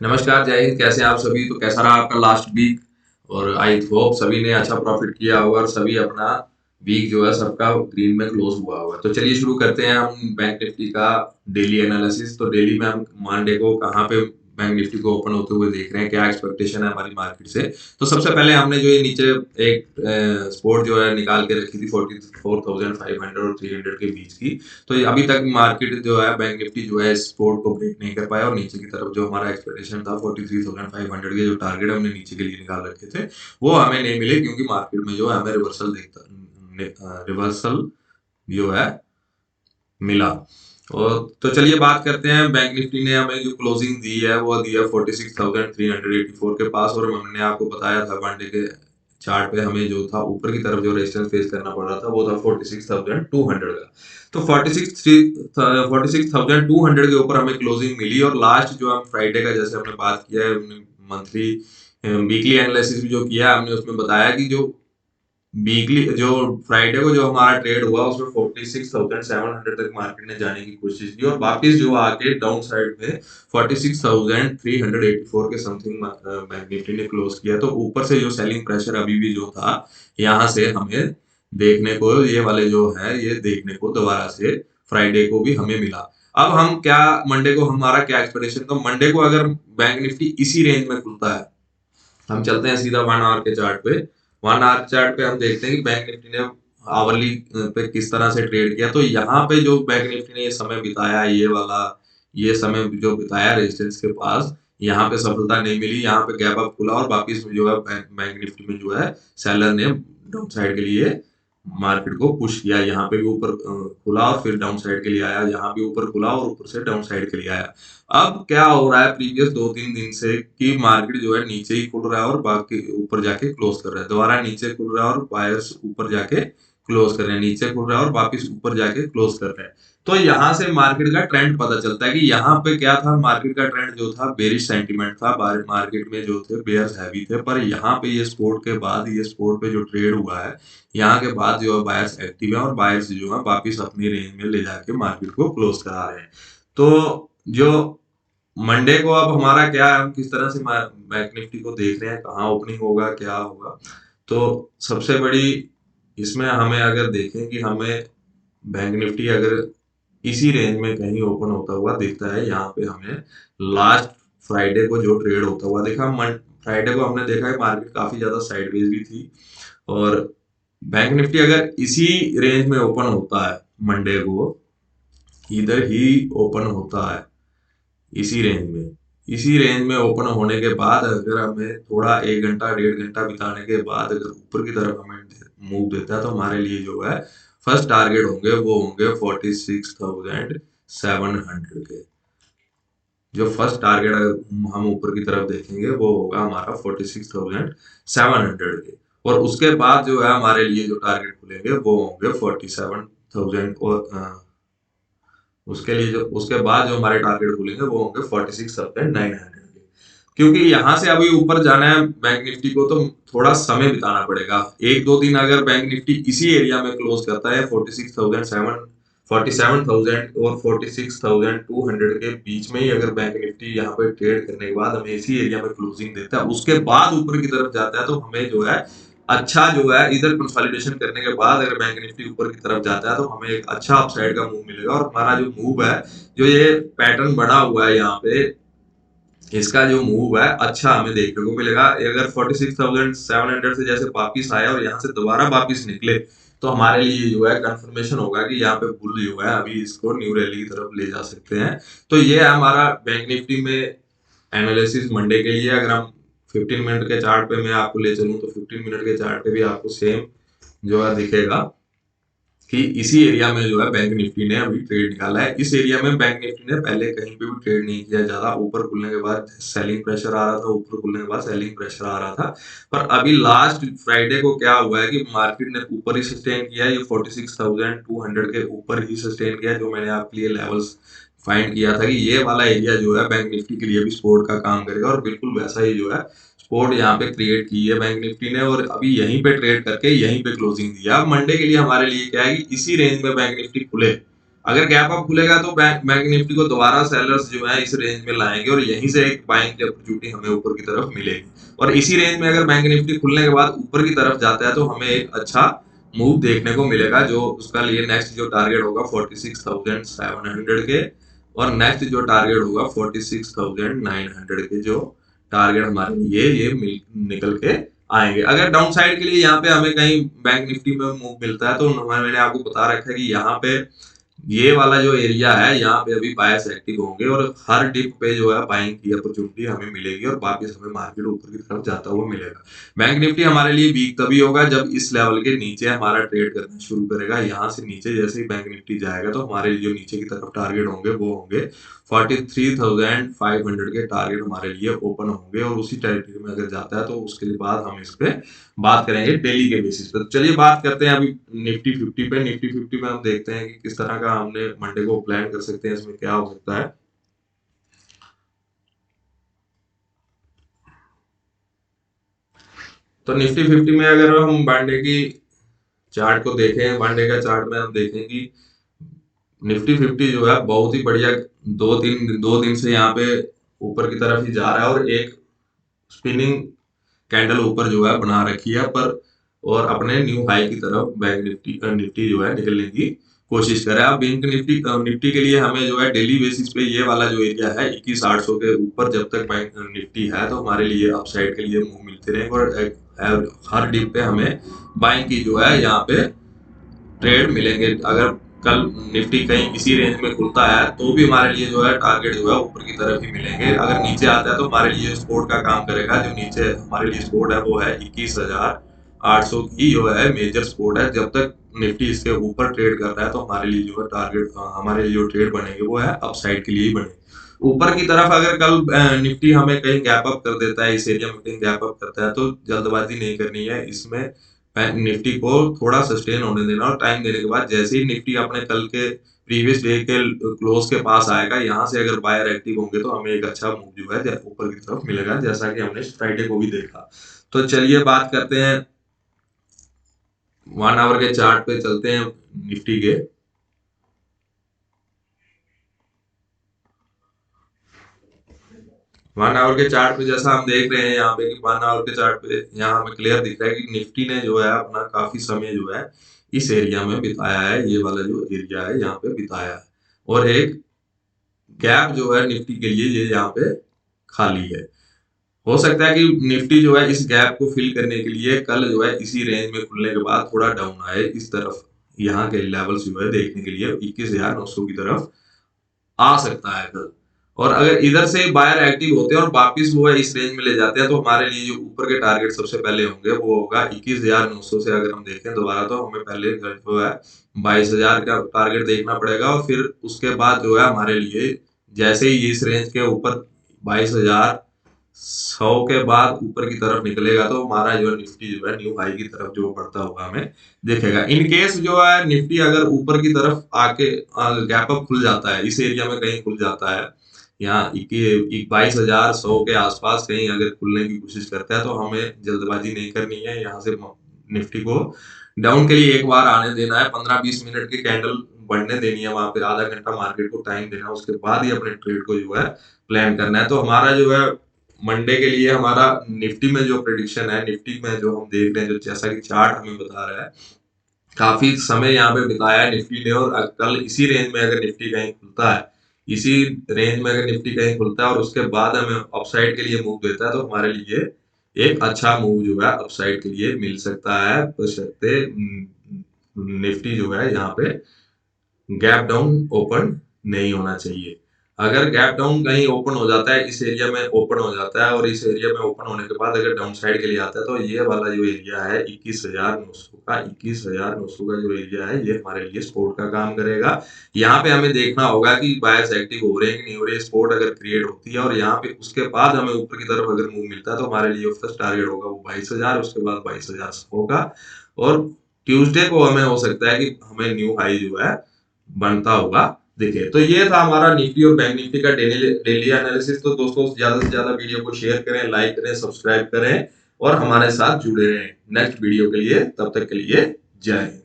नमस्कार, जय हिंद। कैसे हैं आप सभी? तो कैसा रहा आपका लास्ट वीक? और आई होप सभी ने अच्छा प्रॉफिट किया होगा और सभी अपना वीक जो है सबका ग्रीन में क्लोज हुआ होगा। तो चलिए शुरू करते हैं हम बैंक निफ्टी का डेली एनालिसिस। तो डेली में हम मंडे को कहाँ पे बैंक निफ्टी को ओपन होते हुए देख रहे हैं, क्या एक्सपेक्टेशन है हमारी मार्केट से। तो सबसे पहले हमने जो ये नीचे एक सपोर्ट जो है निकाल के रखी थी 44,500 और 300 के बीच की। तो ये अभी तक मार्केट जो है बैंक निफ्टी जो है सपोर्ट को ब्रेक नहीं कर पाया और नीचे की तरफ जो हमारा एक्सपेक्टेशन था 43,500 के जो टारगेट हमने नीचे के लिए निकाल रखे थे वो हमें नहीं मिले, क्योंकि मार्केट में जो है हमें रिवर्सल जो है मिला। और तो चलिए बात करते हैं, बैंक निफ्टी ने हमें जो क्लोजिंग दी है वो दी है 46,384 के पास। और हमने आपको बताया था वनडे के चार्ट पे हमें जो था ऊपर की तरफ जो रेजिस्टेंस फेस करना पड़ रहा था वो था 46,200 का। तो 46,200 के ऊपर हमें क्लोजिंग मिली। और लास्ट जो हम फ्राइडे का जैसे हमने बात किया है, मंथली वीकली एनालिसिस भी जो किया हमने उसमें बताया कि जो वीकली जो फ्राइडे को जो हमारा ट्रेड हुआ उसमें 46,700 तक मार्केट ने जाने की कोशिश की और वापस जो आके डाउन साइड में 46,384 के समथिंग बैंक निफ्टी ने क्लोज किया। तो ऊपर से जो सेलिंग प्रेशर अभी भी जो था यहाँ से हमें देखने को ये वाले जो है ये देखने को दोबारा से फ्राइडे को भी हमें मिला। अब हम क्या मंडे को हमारा क्या एक्सपेक्टेशन, तो मंडे को अगर बैंक निफ्टी इसी रेंज में खुलता है, हम चलते हैं सीधा 1 आवर के चार्ट पे। 1 आवर चार्ट पे हम देखते हैं कि बैंक निफ्टी ने आवरली पे किस तरह से ट्रेड किया। तो यहाँ पे जो बैंक निफ्टी ने ये समय बिताया, ये वाला ये समय जो बिताया रेजिस्टेंस के पास, यहाँ पे सफलता नहीं मिली। यहाँ पे गैप अप खुला और वापिस जो है बैंक निफ्टी में जो है सेलर ने डाउन साइड के लिए मार्केट को पुश किया। यहाँ पे भी ऊपर खुला और फिर डाउन साइड के लिए आया, यहाँ भी ऊपर खुला और ऊपर से डाउन साइड के लिए आया। अब क्या हो रहा है प्रीवियस 2-3 दिन से कि मार्केट जो है नीचे ही खुल रहा है और बाकी ऊपर जाके क्लोज कर रहा है, दोबारा नीचे खुल रहा है और बायर्स ऊपर जाके क्लोज कर रहे हैं, नीचे खुल रहा है और वापिस ऊपर जाके क्लोज कर रहे हैं। तो यहाँ से मार्केट का ट्रेंड पता चलता है कि यहाँ पे क्या था, मार्केट का ट्रेंड जो था बेरिश सेंटीमेंट था, मार्केट में जो थे बेयर्स हैवी थे। पर यहाँ पे ये सपोर्ट के बाद ये सपोर्ट पे जो ट्रेड हुआ है यहाँ के बाद जो है बायर्स एक्टिव है और बायर्स जो है वापिस अपनी रेंज में ले जाके मार्केट को क्लोज करा रहे हैं। तो जो मंडे को अब हमारा क्या है, हम किस तरह से बैंक निफ्टी को देख रहे हैं, कहाँ ओपनिंग होगा, क्या होगा। तो सबसे बड़ी इसमें हमें अगर देखें कि हमें बैंक निफ्टी अगर इसी रेंज में कहीं ओपन होता हुआ दिखता है, यहाँ पे हमें लास्ट फ्राइडे को जो ट्रेड होता हुआ देखा, फ्राइडे को हमने देखा है मार्केट काफी ज्यादा साइडवेज भी थी। और बैंक निफ्टी अगर इसी रेंज में ओपन होता है मंडे को, इधर ही ओपन होता है इसी रेंज में ओपन होने के बाद अगर हमें थोड़ा 1 घंटा 1.5 घंटा बिताने के बाद अगर ऊपर की तरफ हमें मूव देता है तो हमारे लिए जो है फर्स्ट टारगेट होंगे वो होंगे 46,700 के। जो फर्स्ट टारगेट अगर हम ऊपर की तरफ देखेंगे वो होगा हमारा 46,700 के। और उसके बाद जो है हमारे लिए जो टारगेट खुलेंगे वो होंगे 47,000 और उसके बाद जो हमारे टारगेट खुलेंगे वो होंगे 46,900 के। क्योंकि यहाँ से अभी ऊपर जाना है बैंक निफ्टी को तो थोड़ा समय बिताना पड़ेगा। 1-2 दिन अगर बैंक निफ्टी इसी एरिया में क्लोज करता है 47,000 और 46,200 के बीच में ही अगर बैंक निफ्टी यहाँ पे ट्रेड करने के बाद हमें इसी एरिया में क्लोजिंग देता है, उसके बाद ऊपर की तरफ जाता है तो हमें जो है अच्छा जो है इधर कंसोलिडेशन करने के बाद अगर बैंक निफ्टी ऊपर की तरफ जाता है तो हमें एक अच्छा अपसाइड का मूव मिलेगा। और हमारा जो मूव है, जो ये पैटर्न बना हुआ है यहाँ पे, इसका जो मूव है अच्छा हमें देखने को मिलेगा। अगर 46,700 से जैसे वापिस आया और यहाँ से दोबारा वापिस निकले तो हमारे लिए जो है कंफर्मेशन होगा कि यहाँ पे बुल जो है अभी इसको न्यू रैली की तरफ ले जा सकते हैं। तो ये है हमारा बैंक निफ्टी में एनालिसिस मंडे के लिए। अगर हम 15 मिनट के चार्ट पे मैं आपको ले चलूं तो 15 मिनट के चार्ट पे भी आपको सेम जो है दिखेगा कि इसी एरिया में जो है बैंक निफ्टी ने अभी ट्रेड निकाला है। इस एरिया में बैंक निफ्टी ने पहले कहीं पे भी ट्रेड नहीं किया, ज्यादा ऊपर खुलने के बाद सेलिंग प्रेशर आ रहा था, ऊपर खुलने के बाद सेलिंग प्रेशर आ रहा था। पर अभी लास्ट फ्राइडे को क्या हुआ है कि मार्केट ने ऊपर ही सस्टेन किया, ये 46,200 के ऊपर ही सस्टेन किया। जो मैंने आपके लिए लेवल्स फाइंड किया था कि ये वाला एरिया जो है बैंक निफ्टी के लिए भी सपोर्ट का काम करेगा और बिल्कुल वैसा ही जो है सपोर्ट यहाँ पे क्रिएट की है बैंक निफ्टी ने और अभी यहीं पे ट्रेड करके यहीं पे क्लोजिंग दिया। अब मंडे के लिए हमारे लिए क्या है कि इसी रेंज में बैंक निफ्टी खुले अगर गैप अप खुलेगा तो बैंक निफ्टी को दोबारा सेलर्स जो है इस रेंज में लाएंगे और यहीं से एक बाइंग की अपॉर्चुनिटी हमें ऊपर की तरफ मिलेगी। और इसी रेंज में अगर बैंक निफ्टी खुलने के बाद ऊपर की तरफ जाता है तो हमें एक अच्छा मूव देखने को मिलेगा, जो उसका लिए नेक्स्ट जो टारगेट होगा 46,700 के, और नेक्स्ट जो टारगेट होगा 46,900 के, जो टारगेट हमारे लिए ये निकल के आएंगे। अगर डाउन साइड के लिए यहाँ पे हमें कहीं बैंक निफ्टी में मूव मिलता है तो मैंने आपको बता रखा है कि यहाँ पे ये वाला जो एरिया है यहाँ पे अभी बायर्स एक्टिव होंगे और हर डिप पे जो है बाइंग की अपॉर्चुनिटी हमें मिलेगी और वापस हमें मार्केट ऊपर की तरफ जाता हुआ मिलेगा। बैंक निफ्टी हमारे लिए वीक तभी होगा जब इस लेवल के नीचे हमारा ट्रेड करना शुरू करेगा। यहाँ से नीचे जैसे ही बैंक निफ्टी जाएगा तो हमारे जो नीचे की तरफ टारगेट होंगे वो होंगे 43,500 के टारगेट हमारे लिए ओपन होंगे और उसी टेरिटरी में अगर जाता है तो उसके बाद हम इस पे बात करेंगे डेली के बेसिस पे। तो चलिए बात करते हैं अभी निफ्टी 50 पे। निफ्टी 50 पे हम देखते हैं कि किस तरह का हमने मंडे को प्लान कर सकते हैं, इसमें क्या हो सकता है। तो निफ्टी 50 में अगर हम मंडे की चार्ट को देखें, मंडे का चार्ट में हम देखें कि निफ्टी 50 जो है बहुत ही बढ़िया 2 दिन से यहाँ पे ऊपर की तरफ ही जा रहा है और एक स्पिनिंग कैंडल ऊपर जो है बना रखी है पर, और अपने न्यू हाई की तरफ बैंक निफ्टी जो है निकलने की कोशिश कर रहा है। अब बैंक निफ्टी के लिए हमें जो है डेली बेसिस पे ये वाला जो एरिया है 21,800 के ऊपर जब तक बैंक निफ्टी है तो हमारे लिए अपसाइड के लिए मूव मिलते रहेंगे और हर डिप पे हमें बाइंग की जो है यहाँ पे ट्रेड मिलेंगे। अगर कल निफ्टी कहीं इसी रेंज में खुलता है तो भी हमारे लिए जो है टारगेट जो है ऊपर की तरफ ही मिलेंगे। अगर नीचे आता है तो हमारे लिए सपोर्ट का काम करेगा। जो नीचे हमारे लिए सपोर्ट है वो है 21,800 की जो है मेजर सपोर्ट है। जब तक निफ्टी इसके ऊपर ट्रेड कर रहा है तो हमारे लिए जो है टारगेट, हमारे लिए जो ट्रेड बनेंगे वो है अपसाइड के लिए ही बनेंगे। ऊपर की तरफ अगर कल निफ्टी हमें कहीं गैप अप कर देता है, इस एरिया में कहीं गैप अप करता है तो जल्दबाजी नहीं करनी है। इसमें निफ्टी को थोड़ा सस्टेन होने देना और टाइम देने के बाद जैसे ही निफ्टी अपने कल के प्रीवियस डे के क्लोज के पास आएगा, यहाँ से अगर बायर एक्टिव होंगे तो हमें एक अच्छा मूव जो है ऊपर की तरफ मिलेगा, जैसा कि हमने फ्राइडे को भी देखा। तो चलिए बात करते हैं 1 आवर के चार्ट पे चलते हैं निफ्टी के। 1 आवर के चार्ट पे जैसा हम देख रहे हैं यहाँ पे कि 1 आवर के चार्ट पे यहाँ हमें क्लियर दिख रहा है कि निफ्टी ने जो है अपना काफी समय जो है इस एरिया में बिताया है। ये वाला जो एरिया है यहाँ पे बिताया है और एक गैप जो है निफ्टी के लिए ये यहाँ पे खाली है। हो सकता है कि निफ्टी जो है इस गैप को फिल करने के लिए कल जो है इसी रेंज में खुलने के बाद थोड़ा डाउन आए इस तरफ, यहाँ के लेवल्स जो है देखने के लिए 21,900 की तरफ आ सकता है कल। और अगर इधर से बायर एक्टिव होते हैं और वापिस वो है इस रेंज में ले जाते हैं तो हमारे लिए जो ऊपर के टारगेट सबसे पहले होंगे वो होगा 21,900 से। अगर हम देखें दोबारा तो हमें पहले जो है 22,000 का टारगेट देखना पड़ेगा और फिर उसके बाद जो है हमारे लिए जैसे ही इस रेंज के ऊपर 22,100 के बाद ऊपर की तरफ निकलेगा तो हमारा जो निफ्टी जो है न्यू हाई की तरफ जो बढ़ता हुआ हमें देखेगा। इन केस जो है निफ्टी अगर ऊपर की तरफ आके गैप अप खुल जाता है, इस एरिया में कहीं खुल जाता है, यहाँ 22,100 के आसपास कहीं अगर खुलने की कोशिश करता है तो हमें जल्दबाजी नहीं करनी है। यहाँ से निफ्टी को डाउन के लिए एक बार आने देना है, 15-20 मिनट की कैंडल बढ़ने देनी है, वहां पे आधा घंटा मार्केट को टाइम देना है, उसके बाद ही अपने ट्रेड को जो है प्लान करना है। तो हमारा जो है मंडे के लिए हमारा निफ्टी में जो प्रेडिक्शन है, निफ्टी में जो हम देख रहे हैं, जो जैसा कि चार्ट हमें बता रहा है, काफी समय यहाँ पे बिताया है निफ्टी ने और कल इसी रेंज में अगर निफ्टी कहीं खुलता है, इसी रेंज में अगर निफ्टी कहीं खुलता है और उसके बाद हमें अपसाइड के लिए मूव देता है तो हमारे लिए एक अच्छा मूव जो है अपसाइड के लिए मिल सकता है। बशर्ते निफ्टी जो है यहाँ पे गैप डाउन ओपन नहीं होना चाहिए। अगर गैप डाउन कहीं ओपन हो जाता है, इस एरिया में ओपन हो जाता है और इस एरिया में ओपन होने के बाद अगर डाउन साइड के लिए आता है तो ये वाला जो एरिया है 21,900 का जो एरिया है ये हमारे लिए सपोर्ट का काम करेगा। यहाँ पे हमें देखना होगा कि बायर्स एक्टिव हो रहे हैं कि नहीं हो रहे। सपोर्ट अगर क्रिएट होती है और यहाँ पे उसके बाद हमें ऊपर की तरफ अगर मूव मिलता है तो हमारे लिए फर्स्ट टारगेट होगा वो 22,000, उसके बाद 22,100 का, और ट्यूसडे को हमें हो सकता है कि हमें न्यू हाई जो है बनता हुआ दिखे। तो ये था हमारा निफ्टी और बैंक निफ्टी का डेली एनालिसिस। तो दोस्तों ज्यादा से ज्यादा वीडियो को शेयर करें, लाइक करें, सब्सक्राइब करें और हमारे साथ जुड़े रहें नेक्स्ट वीडियो के लिए। तब तक के लिए जय हिंद।